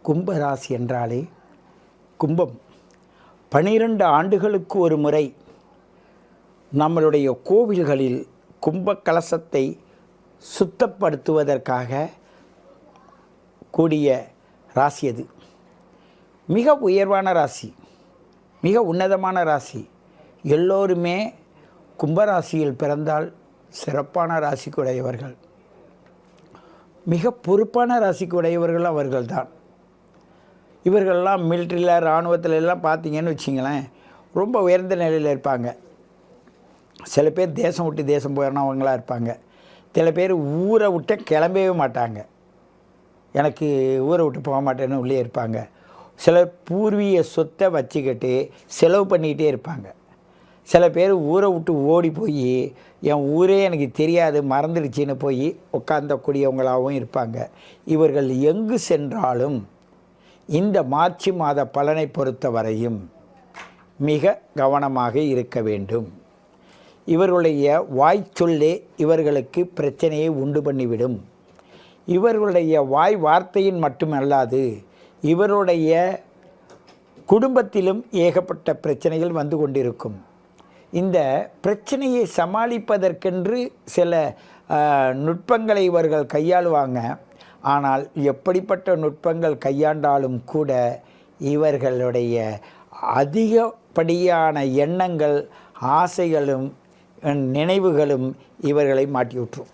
கும்பராசி என்றாலே கும்பம் 12 ஆண்டுகளுக்கு ஒரு முறை நம்மளுடைய கோவில்களில் கும்ப கலசத்தை சுத்தப்படுத்துவதற்காக கூடிய ராசி அது. மிக உயர்வான ராசி, மிக உன்னதமான ராசி. எல்லோருமே கும்பராசியில் பிறந்தால் சிறப்பான ராசிக்குடையவர்கள், மிக பொறுப்பான ராசிக்குடையவர்கள் அவர்கள்தான். இவர்கள்லாம் மிலிட்ரியில் இராணுவத்தில் எல்லாம் பார்த்தீங்கன்னு வச்சிங்களேன், ரொம்ப உயர்ந்த நிலையில் இருப்பாங்க. சில பேர் தேசம் விட்டு தேசம் போயிடனவங்களாக இருப்பாங்க. சில பேர் ஊரை விட்டு கிளம்பவே மாட்டாங்க, எனக்கு ஊரை விட்டு போக மாட்டேன்னு உள்ளே இருப்பாங்க. சில பூர்வீக சொத்தை வச்சுக்கிட்டு செலவு பண்ணிக்கிட்டே இருப்பாங்க. சில பேர் ஊரை விட்டு ஓடி போய் என் ஊரே எனக்கு தெரியாது மறந்துடுச்சின்னு போய் உட்கார்ந்தக்கூடியவங்களாகவும் இருப்பாங்க. இவர்கள் எங்கு சென்றாலும் இந்த மார்ச் மாத பலனை பொறுத்த வரையும் மிக கவனமாக இருக்க வேண்டும். இவர்களுடைய வாய்ச்சொல்லே இவர்களுக்கு பிரச்சனையை உண்டு பண்ணிவிடும். இவர்களுடைய வாய் வார்த்தையின் மட்டுமல்லாது இவருடைய குடும்பத்திலும் ஏகப்பட்ட பிரச்சனைகள் வந்து கொண்டிருக்கும். இந்த பிரச்சனையை சமாளிப்பதற்கென்று சில நுட்பங்களை இவர்கள் கையாளுவாங்க. ஆனால் எப்படிப்பட்ட நுட்பங்கள் கையாண்டாலும் கூட இவர்களுடைய அதிகப்படியான எண்ணங்கள், ஆசைகளும் நினைவுகளும் இவர்களை மாட்டி விட்டுரும்.